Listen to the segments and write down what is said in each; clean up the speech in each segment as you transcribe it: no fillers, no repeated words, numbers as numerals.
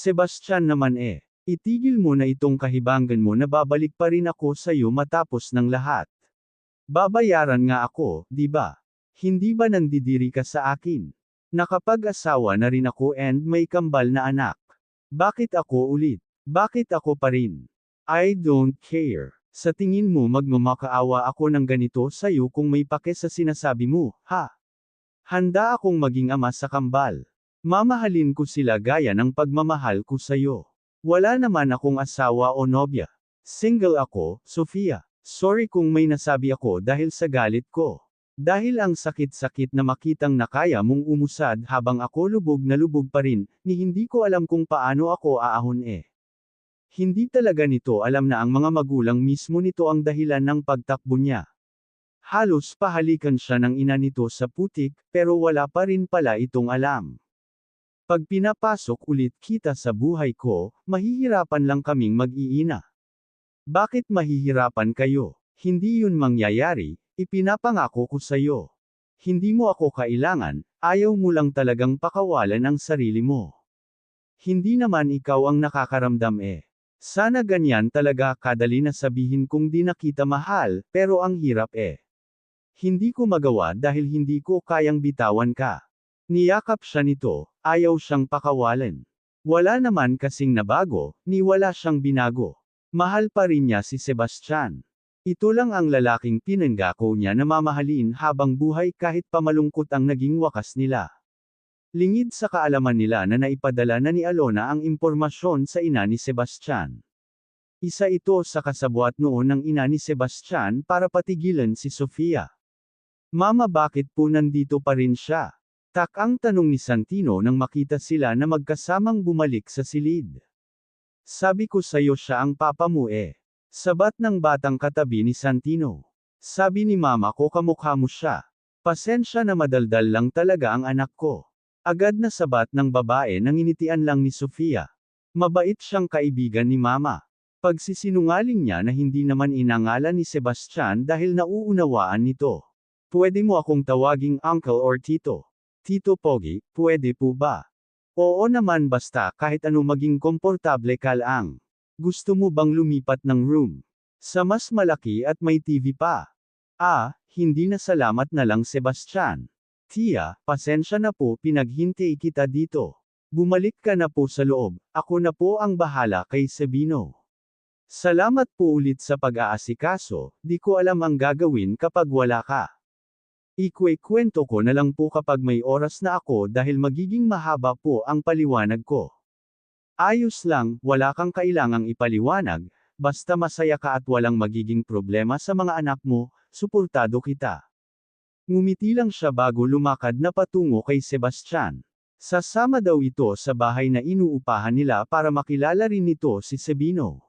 Sebastian naman itigil mo na itong kahibangan mo na babalik pa rin ako sa'yo matapos ng lahat. Babayaran nga ako, di ba? Hindi ba nandidiri ka sa akin? Nakapag-asawa na rin ako and may kambal na anak. Bakit ako ulit? Bakit ako pa rin? I don't care. Sa tingin mo magmamakaawa ako ng ganito sa'yo kung may pake sa sinasabi mo, ha? Handa akong maging ama sa kambal. Mamahalin ko sila gaya ng pagmamahal ko sa'yo. Wala naman akong asawa o nobya. Single ako, Sofia. Sorry kung may nasabi ako dahil sa galit ko. Dahil ang sakit-sakit na makitang nakaya mong umusad habang ako lubog na lubog pa rin, ni hindi ko alam kung paano ako aahon Hindi talaga nito alam na ang mga magulang mismo nito ang dahilan ng pagtakbo niya. Halos pahalikan siya ng ina nito sa putik, pero wala pa rin pala itong alam. Pag pinapasok ulit kita sa buhay ko, mahihirapan lang kaming mag-iina. Bakit mahihirapan kayo? Hindi yun mangyayari, ipinapangako ko sa'yo. Hindi mo ako kailangan, ayaw mo lang talagang pakawalan ang sarili mo. Hindi naman ikaw ang nakakaramdam Sana ganyan talaga kadali na sabihin kung di na kita mahal, pero ang hirap Hindi ko magawa dahil hindi ko kayang bitawan ka. Niyakap siya nito, ayaw siyang pakawalan. Wala naman kasing nabago, ni wala siyang binago. Mahal pa rin niya si Sebastian. Ito lang ang lalaking pinanggako niya na mamahalin habang buhay kahit pamalungkot ang naging wakas nila. Lingid sa kaalaman nila na naipadala na ni Alona ang impormasyon sa ina ni Sebastian. Isa ito sa kasabwat noon ng ina ni Sebastian para patigilan si Sofia. Mama, bakit po nandito pa rin siya? Ang tanong ni Santino nang makita sila na magkasamang bumalik sa silid. Sabi ko sa'yo siya ang papa mo Sabat ng batang katabi ni Santino. Sabi ni mama ko kamukha mo siya. Pasensya na madaldal lang talaga ang anak ko. Agad na sabat ng babae nang initian lang ni Sofia. Mabait siyang kaibigan ni mama. Pagsisinungaling niya na hindi naman inangalan ni Sebastian dahil nauunawaan nito. Pwede mo akong tawaging uncle or tito. Tito Pogi, pwede po ba? Oo naman, basta kahit ano maging komportable ka lang. Gusto mo bang lumipat ng room? Sa mas malaki at may TV pa? Hindi na, salamat na lang Sebastian. Tia, pasensya na po, pinaghintay kita dito. Bumalik ka na po sa loob, ako na po ang bahala kay Sabino. Salamat po ulit sa pag-aasikaso, di ko alam ang gagawin kapag wala ka. Ikwento ko na lang po kapag may oras na ako dahil magiging mahaba po ang paliwanag ko. Ayos lang, wala kang kailangang ipaliwanag, basta masaya ka at walang magiging problema sa mga anak mo, suportado kita. Ngumiti lang siya bago lumakad na patungo kay Sebastian. Sasama daw ito sa bahay na inuupahan nila para makilala rin nito si Sabino.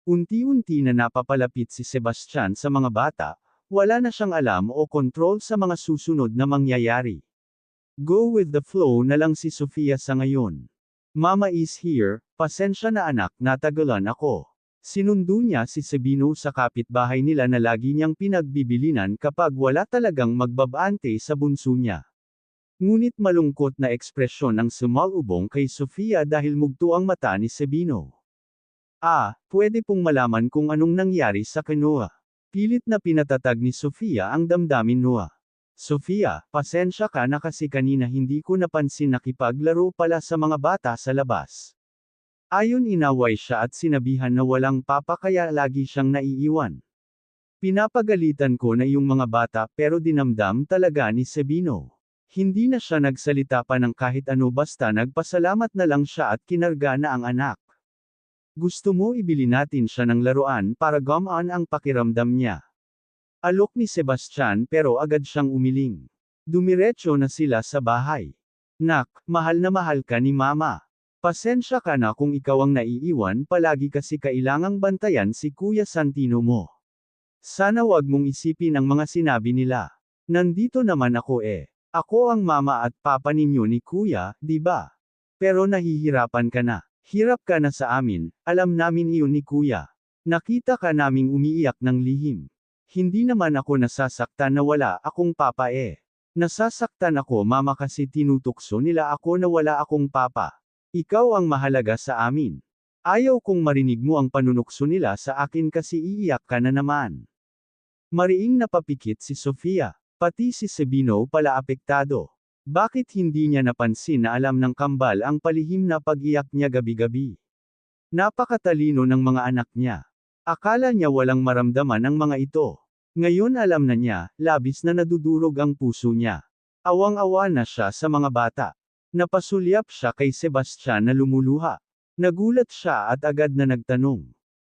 Unti-unti na napapalapit si Sebastian sa mga bata. Wala na siyang alam o kontrol sa mga susunod na mangyayari. Go with the flow na lang si Sofia sa ngayon. Mama is here, pasensya na anak, natagalan ako. Sinundo niya si Sabino sa kapitbahay nila na lagi niyang pinagbibilinan kapag wala talagang magbabante sa bunso niya. Ngunit malungkot na ekspresyon ang sumalubong kay Sofia dahil mugto ang mata ni Sabino. Pwede pong malaman kung anong nangyari sa kanoa. Pilit na pinatatag ni Sofia ang damdamin Noah. Sofia, pasensya ka na kasi kanina hindi ko napansin nakipaglaro pala sa mga bata sa labas. Ayon, inaway siya at sinabihan na walang papa kaya lagi siyang naiiwan. Pinapagalitan ko na yung mga bata pero dinamdam talaga ni Sabino. Hindi na siya nagsalita pa ng kahit ano basta nagpasalamat na lang siya at kinarga na ang anak. Gusto mo ibili natin siya ng laruan para gumaan ang pakiramdam niya. Alok ni Sebastian pero agad siyang umiling. Dumiretso na sila sa bahay. Nak, mahal na mahal ka ni mama. Pasensya ka na kung ikaw ang naiiwan palagi kasi kailangang bantayan si Kuya Santino mo. Sana wag mong isipin ang mga sinabi nila. Nandito naman ako Ako ang mama at papa ninyo ni Kuya, di ba? Pero nahihirapan ka na. Hirap ka na sa amin, alam namin iyon ni Kuya. Nakita ka naming umiiyak ng lihim. Hindi naman ako nasasaktan na wala akong papa Nasasaktan ako mama kasi tinutukso nila ako na wala akong papa. Ikaw ang mahalaga sa amin. Ayaw kong marinig mo ang panunukso nila sa akin kasi iiyak ka na naman. Mariing napapikit si Sofia. Pati si Sabino pala apektado. Bakit hindi niya napansin na alam ng kambal ang palihim na pag-iyak niya gabi-gabi? Napakatalino ng mga anak niya. Akala niya walang maramdaman ang mga ito. Ngayon alam na niya, labis na nadudurog ang puso niya. Awang-awa na siya sa mga bata. Napasulyap siya kay Sebastian na lumuluha. Nagulat siya at agad na nagtanong.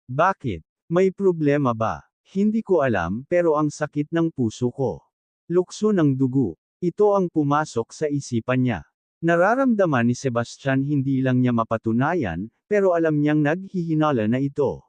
Bakit? May problema ba? Hindi ko alam pero ang sakit ng puso ko. Lukso ng dugo. Ito ang pumasok sa isipan niya. Nararamdaman ni Sebastian hindi lang niya mapatunayan, pero alam niyang naghihinala na ito.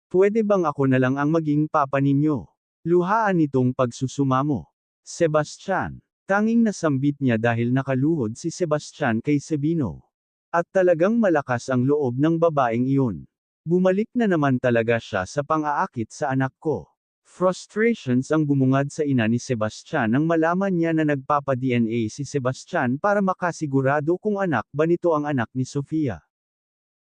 Pwede bang ako na lang ang maging papa ninyo? Luhaan itong pagsusumamo. Sebastian. Tanging nasambit niya dahil nakaluhod si Sebastian kay Sabino. At talagang malakas ang loob ng babaeng iyon. Bumalik na naman talaga siya sa pang-aakit sa anak ko. Frustrations ang bumungad sa ina ni Sebastian nang malaman niya na nagpapa-DNA si Sebastian para makasigurado kung anak ba nito ang anak ni Sofia.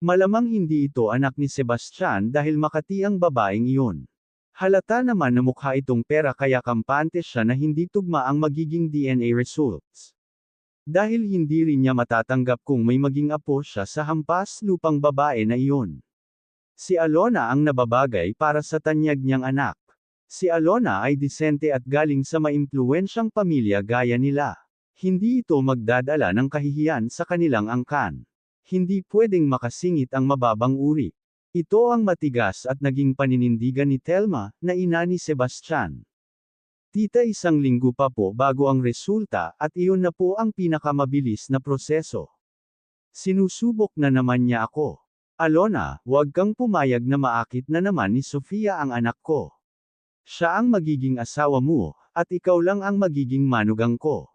Malamang hindi ito anak ni Sebastian dahil makati ang babaeng iyon. Halata naman na mukha itong pera kaya kampante siya na hindi tugma ang magiging DNA results. Dahil hindi rin niya matatanggap kung may maging apo siya sa hampas lupang babae na iyon. Si Alona ang nababagay para sa tanyag niyang anak. Si Alona ay disente at galing sa maimpluwensyang pamilya gaya nila. Hindi ito magdadala ng kahihiyan sa kanilang angkan. Hindi pwedeng makasingit ang mababang uri. Ito ang matigas at naging paninindigan ni Telma, na ina ni Sebastian. Tita, 1 linggo pa po bago ang resulta at iyon na po ang pinakamabilis na proseso. Sinusubok na naman niya ako. Alona, huwag kang pumayag na maakit na naman ni Sofia ang anak ko. Siya ang magiging asawa mo, at ikaw lang ang magiging manugang ko.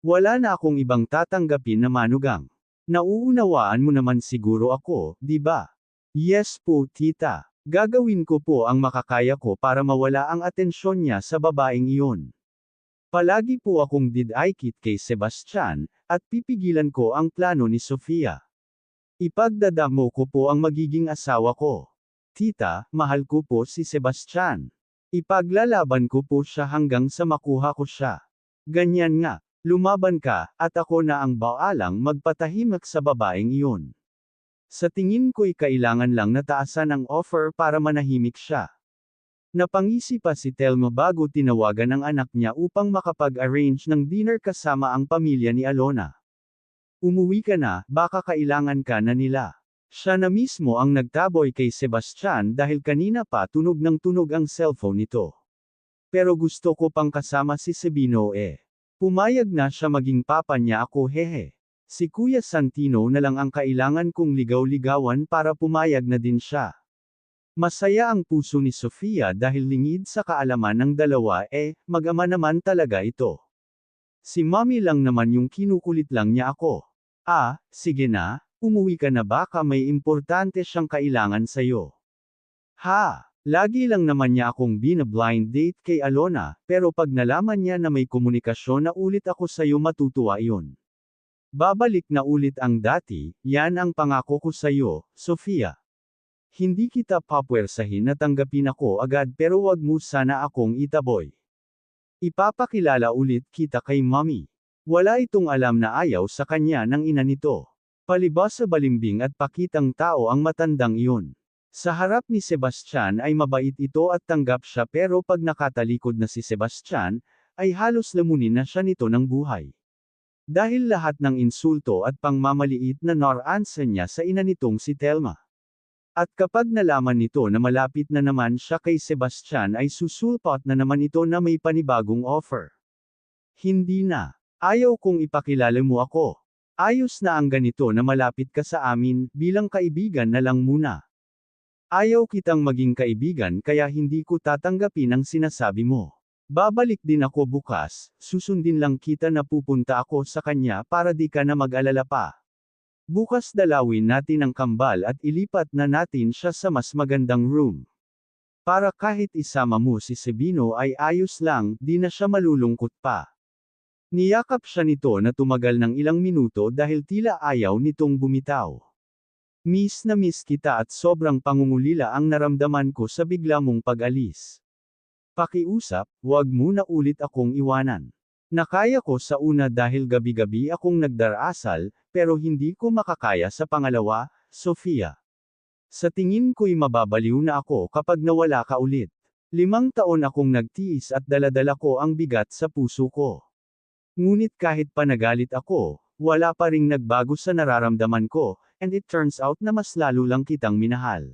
Wala na akong ibang tatanggapin na manugang. Nauunawaan mo naman siguro ako, di ba? Yes po, tita. Gagawin ko po ang makakaya ko para mawala ang atensyon niya sa babaeng iyon. Palagi po akong didikit kay Sebastian, at pipigilan ko ang plano ni Sofia. Ipagdadamo ko po ang magiging asawa ko. Tita, mahal ko po si Sebastian. Ipaglalaban ko po siya hanggang sa makuha ko siya. Ganyan nga, lumaban ka, at ako na ang baalang magpatahimik sa babaeng iyon. Sa tingin ko'y kailangan lang nataasan ang offer para manahimik siya. Napangisi pa si Telma bago tinawagan ang anak niya upang makapag-arrange ng dinner kasama ang pamilya ni Alona. Umuwi ka na, baka kailangan ka na nila. Siya na mismo ang nagtaboy kay Sebastian dahil kanina pa tunog ng tunog ang cellphone nito. Pero gusto ko pang kasama si Sabino eh. Pumayag na siya maging papa niya ako hehe. Si Kuya Santino na lang ang kailangan kong ligaw-ligawan para pumayag na din siya. Masaya ang puso ni Sofia dahil lingid sa kaalaman ng dalawa mag-ama naman talaga ito. Si Mommy lang naman yung kinukulit lang niya ako. Sige na. Umuwi ka na baka may importante siyang kailangan sa'yo. Lagi lang naman niya akong bina-blind date kay Alona, pero pag nalaman niya na may komunikasyon na ulit ako sa'yo matutuwa iyon. Babalik na ulit ang dati, yan ang pangako ko sa'yo, Sofia. Hindi kita papwersahin na tanggapin ako agad pero wag mo sana akong itaboy. Ipapakilala ulit kita kay Mommy. Wala itong alam na ayaw sa kanya ng ina nito. Palibas sa balimbing at pakitang tao ang matandang iyon. Sa harap ni Sebastian ay mabait ito at tanggap siya pero pag nakatalikod na si Sebastian, ay halos lamunin na siya nito ng buhay. Dahil lahat ng insulto at pangmamaliit na naransa niya sa ina nitong si Telma. At kapag nalaman nito na malapit na naman siya kay Sebastian ay susulpot na naman ito na may panibagong offer. Hindi na. Ayaw kong ipakilala mo ako. Ayos na ang ganito na malapit ka sa amin, bilang kaibigan na lang muna. Ayaw kitang maging kaibigan kaya hindi ko tatanggapin ang sinasabi mo. Babalik din ako bukas, susundin lang kita na pupunta ako sa kanya para di ka na mag-alala pa. Bukas dalawin natin ang kambal at ilipat na natin siya sa mas magandang room. Para kahit isama mo si Sabino ay ayos lang, di na siya malulungkot pa. Niyakap siya nito na tumagal ng ilang minuto dahil tila ayaw nitong bumitaw. Miss na miss kita at sobrang pangungulila ang naramdaman ko sa bigla mong pag-alis. Pakiusap, wag mo na ulit akong iwanan. Nakaya ko sa una dahil gabi-gabi akong nagdarasal, pero hindi ko makakaya sa pangalawa, Sofia. Sa tingin ko'y mababaliw na ako kapag nawala ka ulit. 5 taon akong nagtiis at daladala ko ang bigat sa puso ko. Ngunit kahit panagalit ako, wala pa ring nagbago sa nararamdaman ko, and it turns out na mas lalo lang kitang minahal.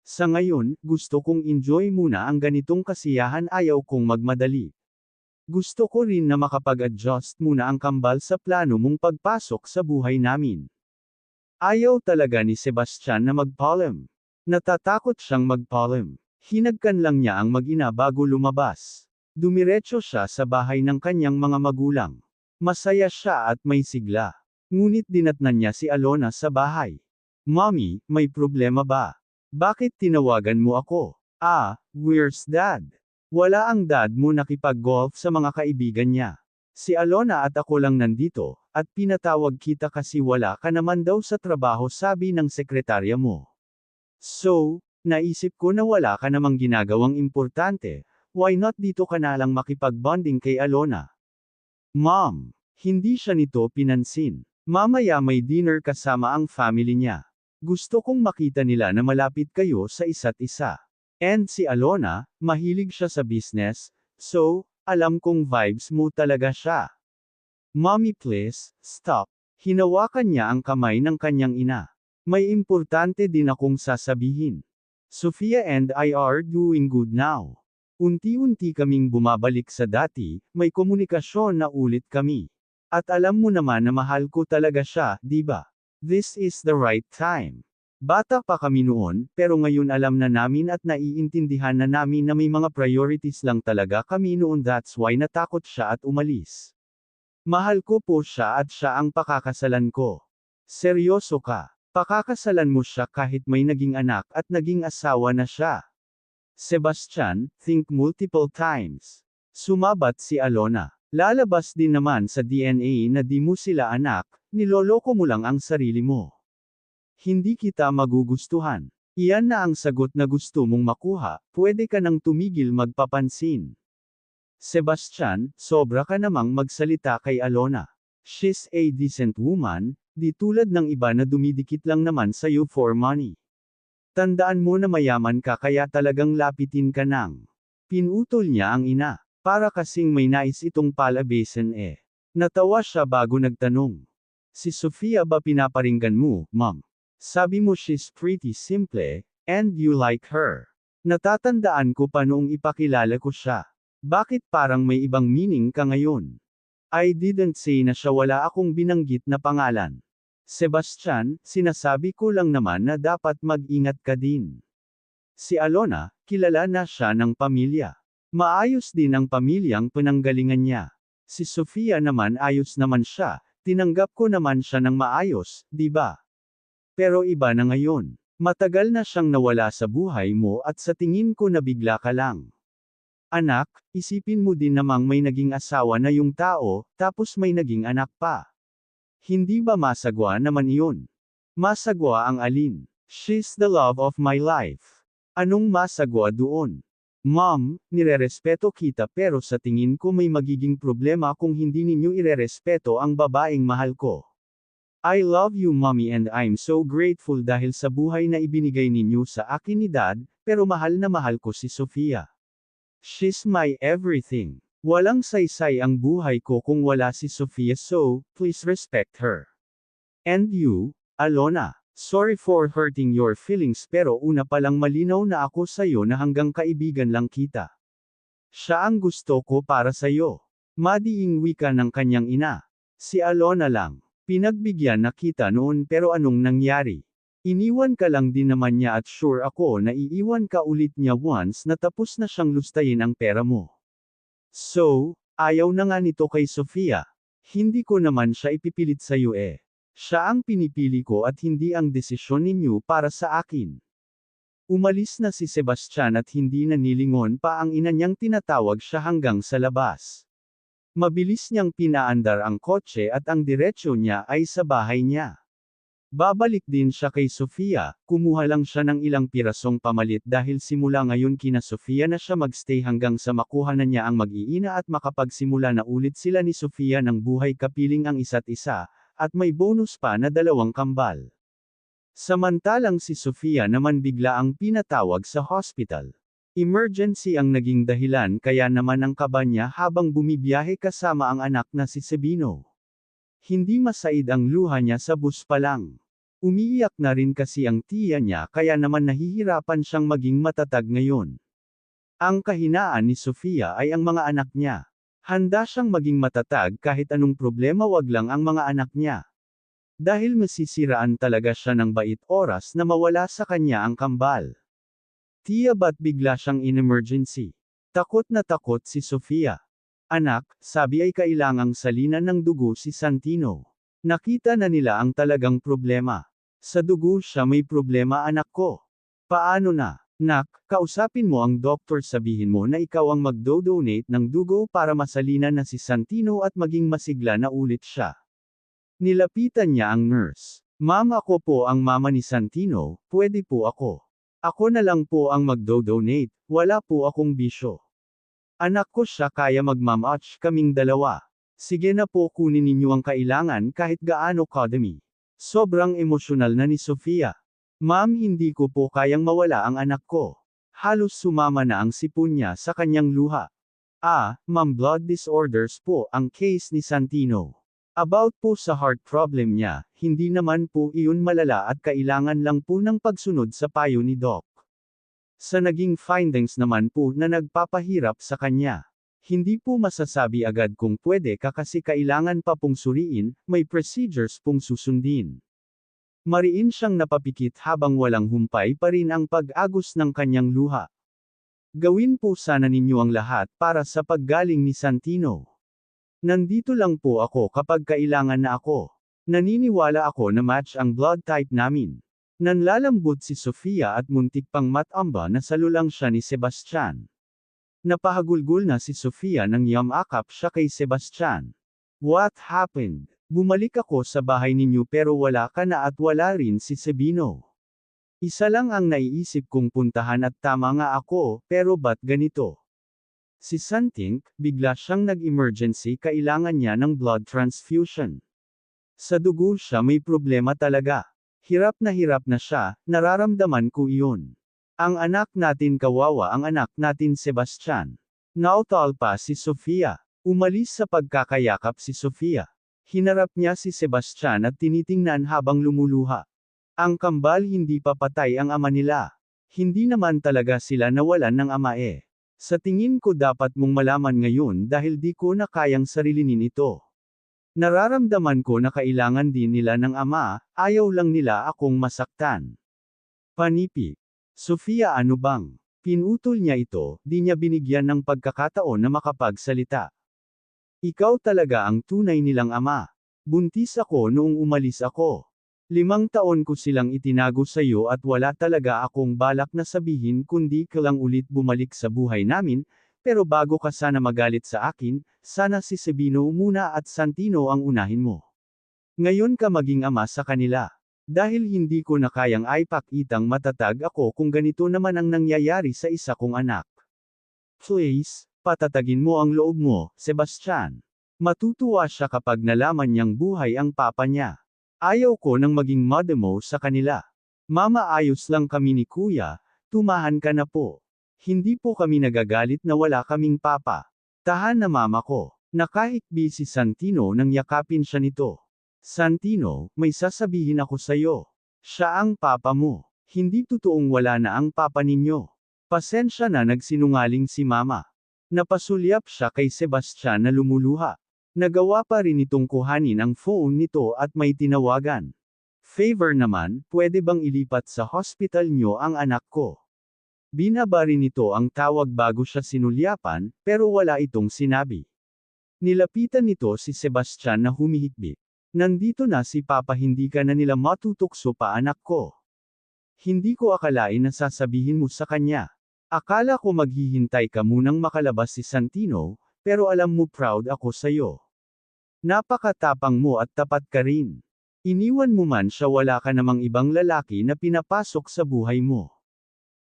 Sa ngayon, gusto kong enjoy muna ang ganitong kasiyahan, ayaw kong magmadali. Gusto ko rin na makapag-adjust muna ang kambal sa plano mong pagpasok sa buhay namin. Ayaw talaga ni Sebastian na mag-polem. Natatakot siyang mag-polem. Hinagkan lang niya ang mag-ina bago lumabas. Dumiretso siya sa bahay ng kanyang mga magulang. Masaya siya at may sigla. Ngunit dinatnan niya si Alona sa bahay. Mommy, may problema ba? Bakit tinawagan mo ako? Where's dad? Wala ang dad mo nakipag-golf sa mga kaibigan niya. Si Alona at ako lang nandito, at pinatawag kita kasi wala ka naman daw sa trabaho, sabi ng sekretarya mo. So, naisip ko na wala ka namang ginagawang importante, why not dito ka na lang makipag-bonding kay Alona? Mom, hindi siya nito pinansin. Mamaya may dinner kasama ang family niya. Gusto kong makita nila na malapit kayo sa isa't isa. And si Alona, mahilig siya sa business, so, alam kong vibes mo talaga siya. Mommy please, stop. Hinawakan niya ang kamay ng kanyang ina. May importante din akong sasabihin. Sofia and I are doing good now. Unti-unti kaming bumabalik sa dati, may komunikasyon na ulit kami. At alam mo naman na mahal ko talaga siya, di ba? This is the right time. Bata pa kami noon, pero ngayon alam na namin at naiintindihan na namin na may mga priorities lang talaga kami noon, that's why natakot siya at umalis. Mahal ko po siya at siya ang pakakasalan ko. Seryoso ka? Pakakasalan mo siya kahit may naging anak at naging asawa na siya? Sebastian, think multiple times. Sumabat si Alona. Lalabas din naman sa DNA na di mo sila anak, niloloko mo lang ang sarili mo. Hindi kita magugustuhan. Iyan na ang sagot na gusto mong makuha, pwede ka nang tumigil magpapansin. Sebastian, sobra ka namang magsalita kay Alona. She's a decent woman, di tulad ng iba na dumidikit lang naman sa'yo for money. Tandaan mo na mayaman ka kaya talagang lapitin ka nang. Pinutol niya ang ina. Para kasing may nais itong palabesin eh. Natawa siya bago nagtanong. Si Sofia ba pinaparinggan mo, ma'am? Sabi mo she's pretty simple, and you like her. Natatandaan ko pa noong ipakilala ko siya. Bakit parang may ibang meaning ka ngayon? I didn't say na siya, wala akong binanggit na pangalan. Sebastian, sinasabi ko lang naman na dapat mag-ingat ka din. Si Alona, kilala na siya ng pamilya. Maayos din ang pamilyang pinanggalingan niya. Si Sofia naman ayos naman siya, tinanggap ko naman siya ng maayos, di ba? Pero iba na ngayon. Matagal na siyang nawala sa buhay mo at sa tingin ko nabigla ka lang. Anak, isipin mo din namang may naging asawa na yung tao, tapos may naging anak pa. Hindi ba masagwa naman iyon? Masagwa ang alin? She's the love of my life. Anong masagwa doon? Mom, nirerespeto kita pero sa tingin ko may magiging problema kung hindi ninyo irerespeto ang babaeng mahal ko. I love you mommy and I'm so grateful dahil sa buhay na ibinigay ninyo sa akin ni dad, pero mahal na mahal ko si Sofia. She's my everything. Walang saysay ang buhay ko kung wala si Sofia, so, please respect her. And you, Alona. Sorry for hurting your feelings pero una palang malinaw na ako sa'yo na hanggang kaibigan lang kita. Siya ang gusto ko para sa'yo. Madiing wika ng kanyang ina. Si Alona lang. Pinagbigyan na kita noon pero anong nangyari? Iniwan ka lang din naman niya at sure ako na iiwan ka ulit niya once na tapos na siyang lustayin ang pera mo. So, ayaw na nga nito kay Sofia. Hindi ko naman siya ipipilit sa'yo eh. Siya ang pinipili ko at hindi ang desisyon ninyo para sa akin. Umalis na si Sebastian at hindi na nilingon pa ang ina niyang tinatawag siya hanggang sa labas. Mabilis niyang pinaandar ang kotse at ang diretsyo niya ay sa bahay niya. Babalik din siya kay Sofia, kumuha lang siya ng ilang pirasong pamalit dahil simula ngayon kina Sofia na siya magstay hanggang sa makuha na niya ang mag-iina at makapagsimula na ulit sila ni Sofia ng buhay kapiling ang isa't isa, at may bonus pa na 2 kambal. Samantalang si Sofia naman bigla ang pinatawag sa hospital. Emergency ang naging dahilan kaya naman ang kaba niya habang bumibiyahe kasama ang anak na si Sabino. Hindi masaid ang luha niya sa bus pa lang. Umiiyak na rin kasi ang tiya niya kaya naman nahihirapan siyang maging matatag ngayon. Ang kahinaan ni Sofia ay ang mga anak niya. Handa siyang maging matatag kahit anong problema, wag lang ang mga anak niya. Dahil masisiraan talaga siya ng bait oras na mawala sa kanya ang kambal. Tiya, ba't bigla siyang in-emergency? Takot na takot si Sofia. Anak, sabi ay kailangang salinan ng dugo si Santino. Nakita na nila ang talagang problema. Sa dugo siya may problema, anak ko. Paano na? Nak, kausapin mo ang doktor, sabihin mo na ikaw ang magdo-donate ng dugo para masalinan na si Santino at maging masigla na ulit siya. Nilapitan niya ang nurse. Ma'am, ako po ang mama ni Santino, pwede po ako. Ako na lang po ang magdo-donate, wala po akong bisyo. Anak ko siya, kaya magmamatch kaming dalawa. Sige na po, kunin ninyo ang kailangan kahit gaano kadami. Sobrang emosyonal na ni Sofia. Ma'am, hindi ko po kayang mawala ang anak ko. Halos sumama na ang sipon niya sa kanyang luha. Ma'am, blood disorders po ang case ni Santino. About po sa heart problem niya, hindi naman po iyon malala at kailangan lang po ng pagsunod sa payo ni Doc. Sa naging findings naman po na nagpapahirap sa kanya. Hindi po masasabi agad kung pwede ka kasi kailangan pa pong suriin, may procedures pong susundin. Mariin siyang napapikit habang walang humpay pa rin ang pag-agos ng kanyang luha. Gawin po sana ninyo ang lahat para sa paggaling ni Santino. Nandito lang po ako kapag kailangan na ako. Naniniwala ako na match ang blood type namin. Nanlalambot si Sofia at muntik pang matamba na salulang siya ni Sebastian. Napahagulgol na si Sofia nang yamakap siya kay Sebastian. What happened? Bumalik ako sa bahay ninyo pero wala ka na at wala rin si Sabino. Isa lang ang naiisip kong puntahan at tama nga ako, pero ba't ganito? Si Santink, bigla siyang nag-emergency, kailangan niya ng blood transfusion. Sa dugo siya may problema talaga. Hirap na siya, nararamdaman ko iyon. Ang anak natin kawawa, ang anak natin Sebastian. Nautal pa si Sofia. Umalis sa pagkakayakap si Sofia. Hinarap niya si Sebastian at tinitingnan habang lumuluha. Ang kambal, hindi pa patay ang ama nila. Hindi naman talaga sila nawalan ng ama eh. Sa tingin ko dapat mong malaman ngayon dahil di ko na kayang sarilinin ito. Nararamdaman ko na kailangan din nila ng ama, ayaw lang nila akong masaktan. Panipi. Sofia, ano bang? Pinutol niya ito, di niya binigyan ng pagkakataon na makapagsalita. Ikaw talaga ang tunay nilang ama. Buntis ako noong umalis ako. 5 taon ko silang itinago sa iyo at wala talaga akong balak na sabihin kundi ka lang ulit bumalik sa buhay namin. Pero bago ka sana magalit sa akin, sana si Sabino muna at Santino ang unahin mo. Ngayon ka maging ama sa kanila. Dahil hindi ko na kayang ipakitang matatag ako kung ganito naman ang nangyayari sa isa kong anak. Please, patatagin mo ang loob mo, Sebastian. Matutuwa siya kapag nalaman niyang buhay ang papa niya. Ayaw ko nang maging mademo sa kanila. Mama, ayos lang kami ni kuya, tumahan ka na po. Hindi po kami nagagalit na wala kaming papa. Tahan na mama ko. Nakahikbi si Santino nang yakapin siya nito. Santino, may sasabihin ako sa'yo. Siya ang papa mo. Hindi totoong wala na ang papa ninyo. Pasensya na, nagsinungaling si mama. Napasulyap siya kay Sebastian na lumuluha. Nagawa pa rin itong kuhanin ang phone nito at may tinawagan. Favor naman, pwede bang ilipat sa hospital nyo ang anak ko? Binaba rin ito ang tawag bago siya sinulyapan, pero wala itong sinabi. Nilapitan nito si Sebastian na humihikbi. Nandito na si Papa, hindi ka na nila matutukso pa, anak ko. Hindi ko akalain na sasabihin mo sa kanya. Akala ko maghihintay ka munang makalabas si Santino, pero alam mo proud ako sa'yo. Napakatapang mo at tapat ka rin. Iniwan mo man siya, wala ka namang ibang lalaki na pinapasok sa buhay mo.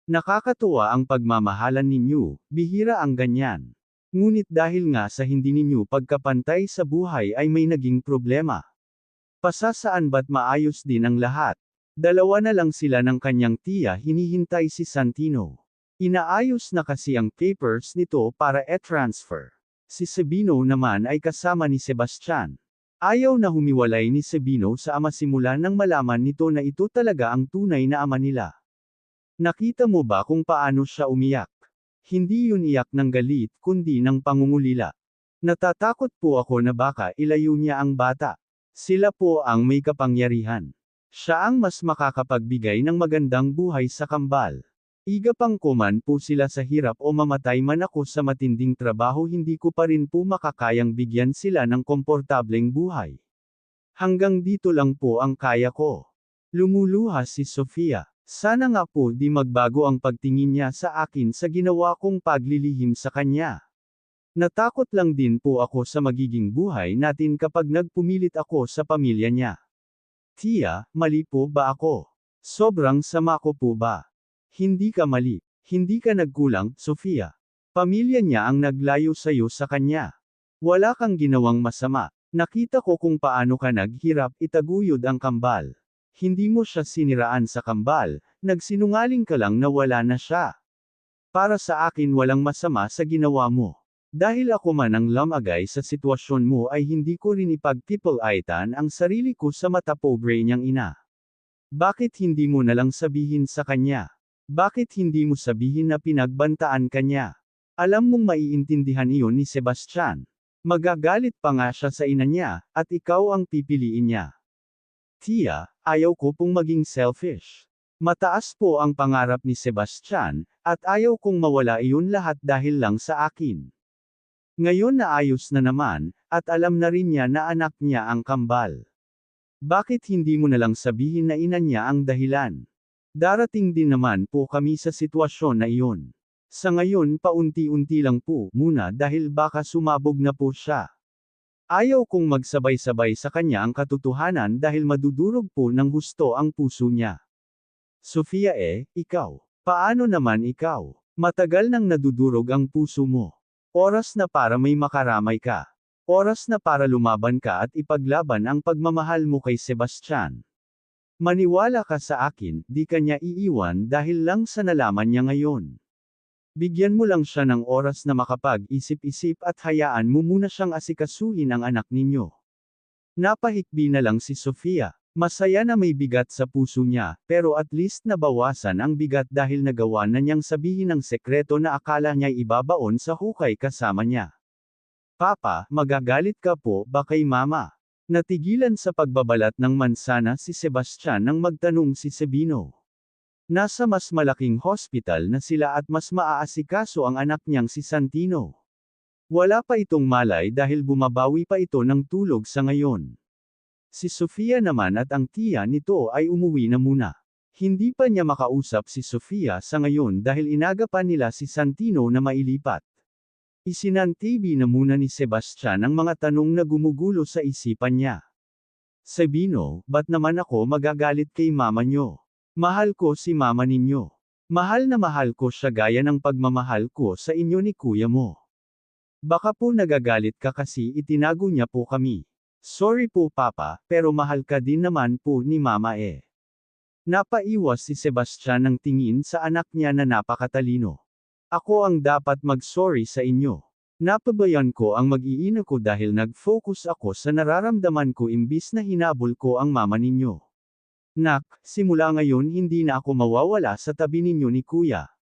Nakakatuwa ang pagmamahalan ninyo, bihira ang ganyan. Ngunit dahil nga sa hindi ninyo pagkapantay sa buhay ay may naging problema. Pasasaan ba't maayos din ang lahat? Dalawa na lang sila ng kanyang tiya, hinihintay si Santino. Inaayos na kasi ang papers nito para e-transfer. Si Sabino naman ay kasama ni Sebastian. Ayaw na humiwalay ni Sabino sa ama simula nang malaman nito na ito talaga ang tunay na ama nila. Nakita mo ba kung paano siya umiyak? Hindi yun iyak ng galit kundi ng pangungulila. Natatakot po ako na baka ilayo niya ang bata. Sila po ang may kapangyarihan. Siya ang mas makakapagbigay ng magandang buhay sa kambal. Igapang ko man po sila sa hirap o mamatay man ako sa matinding trabaho, hindi ko pa rin po makakayang bigyan sila ng komportableng buhay. Hanggang dito lang po ang kaya ko. Lumuluha si Sofia. Sana nga po di magbago ang pagtingin niya sa akin sa ginawa kong paglilihim sa kanya. Natakot lang din po ako sa magiging buhay natin kapag nagpumilit ako sa pamilya niya. Tia, mali po ba ako? Sobrang sama ko po ba? Hindi ka mali. Hindi ka nagkulang, Sofia. Pamilya niya ang naglayo sa'yo sa kanya. Wala kang ginawang masama. Nakita ko kung paano ka naghirap itaguyod ang kambal. Hindi mo siya siniraan sa kambal, nagsinungaling ka lang na wala na siya. Para sa akin walang masama sa ginawa mo. Dahil ako man ang lamagay sa sitwasyon mo ay hindi ko rin ipagtipol-aitan ang sarili ko sa mata pobre niyang ina. Bakit hindi mo nalang sabihin sa kanya? Bakit hindi mo sabihin na pinagbantaan kanya? Alam mong maiintindihan iyon ni Sebastian. Magagalit pa nga siya sa ina niya, at ikaw ang pipiliin niya. Tia, ayaw ko pong maging selfish. Mataas po ang pangarap ni Sebastian, at ayaw kong mawala iyon lahat dahil lang sa akin. Ngayon na ayos na naman, at alam na rin niya na anak niya ang kambal. Bakit hindi mo nalang sabihin na ina niya ang dahilan? Darating din naman po kami sa sitwasyon na iyon. Sa ngayon paunti-unti lang po muna dahil baka sumabog na po siya. Ayaw kong magsabay-sabay sa kanya ang katotohanan dahil madudurog po ng husto ang puso niya. Sofia ikaw. Paano naman ikaw? Matagal nang nadudurog ang puso mo. Oras na para may makaramay ka. Oras na para lumaban ka at ipaglaban ang pagmamahal mo kay Sebastian. Maniwala ka sa akin, di ka niya iiwan dahil lang sa nalaman niya ngayon. Bigyan mo lang siya ng oras na makapag-isip-isip at hayaan mo muna siyang asikasuhin ang anak ninyo. Napahikbi na lang si Sofia. Masaya na may bigat sa puso niya, pero at least nabawasan ang bigat dahil nagawa na niyang sabihin ang sekreto na akala niya'y ibabaon sa hukay kasama niya. Papa, magagalit ka po ba kay mama? Natigilan sa pagbabalat ng mansana si Sebastian nang magtanong si Sabino. Nasa mas malaking hospital na sila at mas maaasikaso ang anak niyang si Santino. Wala pa itong malay dahil bumabawi pa ito ng tulog sa ngayon. Si Sofia naman at ang tiya nito ay umuwi na muna. Hindi pa niya makausap si Sofia sa ngayon dahil inagapan nila si Santino na mailipat. Isinantibi na muna ni Sebastian ang mga tanong na gumugulo sa isipan niya. Sabino, ba't naman ako magagalit kay mama niyo? Mahal ko si mama ninyo. Mahal na mahal ko siya gaya ng pagmamahal ko sa inyo ni kuya mo. Baka po nagagalit ka kasi itinago niya po kami. Sorry po papa, pero mahal ka din naman po ni mama Napaiwas si Sebastian ng tingin sa anak niya na napakatalino. Ako ang dapat mag-sorry sa inyo. Napabayan ko ang mag-iina ko dahil nag-focus ako sa nararamdaman ko imbis na hinabol ko ang mama ninyo. Nak, simula ngayon hindi na ako mawawala sa tabi ninyo ni kuya.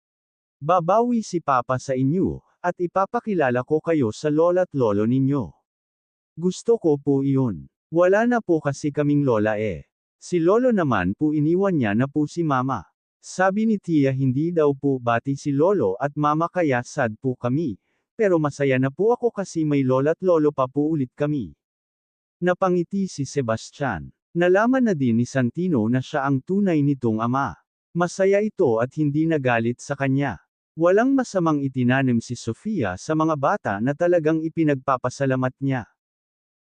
Babawi si papa sa inyo, at ipapakilala ko kayo sa lola't lolo ninyo. Gusto ko po iyon. Wala na po kasi kaming lola Si lolo naman po iniwan niya na po si mama. Sabi ni tiya hindi daw po bati si lolo at mama kaya sad po kami. Pero masaya na po ako kasi may lola't lolo pa po ulit kami. Napangiti si Sebastian. Nalaman na din ni Santino na siya ang tunay nitong ama. Masaya ito at hindi nagalit sa kanya. Walang masamang itinanim si Sofia sa mga bata na talagang ipinagpapasalamat niya.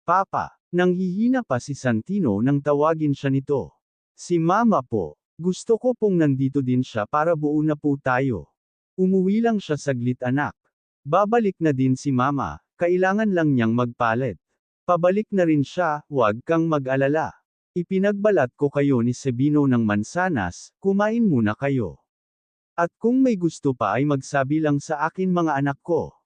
Papa, nanghihina pa si Santino nang tawagin siya nito. Si Mama po, gusto ko pong nandito din siya para buo na po tayo. Umuwi lang siya saglit anak. Babalik na din si Mama, kailangan lang niyang magpalit. Pabalik na rin siya, huwag kang mag-alala. Ipinagbalat ko kayo ni Sabino ng mansanas, kumain muna kayo. At kung may gusto pa ay magsabi lang sa akin mga anak ko.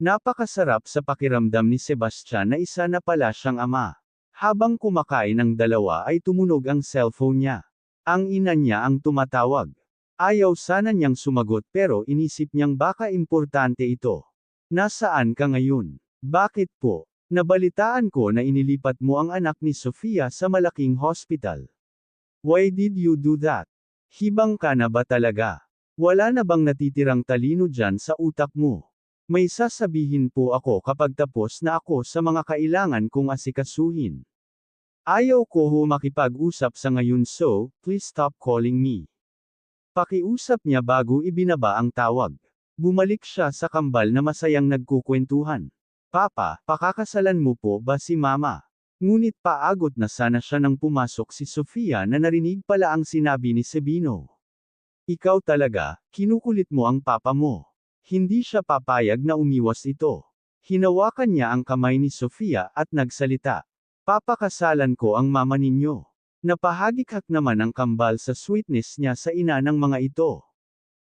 Napakasarap sa pakiramdam ni Sebastian na isa na pala siyang ama. Habang kumakain ang dalawa ay tumunog ang cellphone niya. Ang ina niya ang tumatawag. Ayaw sana niyang sumagot pero inisip niyang baka importante ito. Nasaan ka ngayon? Bakit po? Nabalitaan ko na inilipat mo ang anak ni Sofia sa malaking hospital. Why did you do that? Hibang ka na ba talaga? Wala na bang natitirang talino dyan sa utak mo? May sasabihin po ako kapag tapos na ako sa mga kailangan kong asikasuhin. Ayaw ko makipag-usap sa ngayon so, please stop calling me. Pakiusap niya bago ibinaba ang tawag. Bumalik siya sa kambal na masayang nagkukwentuhan. Papa, pakakasalan mo po ba si Mama? Ngunit paagot na sana siya nang pumasok si Sofia na narinig pala ang sinabi ni Sabino. Ikaw talaga, kinukulit mo ang papa mo. Hindi siya papayag na umiwas ito. Hinawakan niya ang kamay ni Sofia at nagsalita. Papakasalan ko ang mama ninyo. Napahagikak naman ang kambal sa sweetness niya sa ina ng mga ito.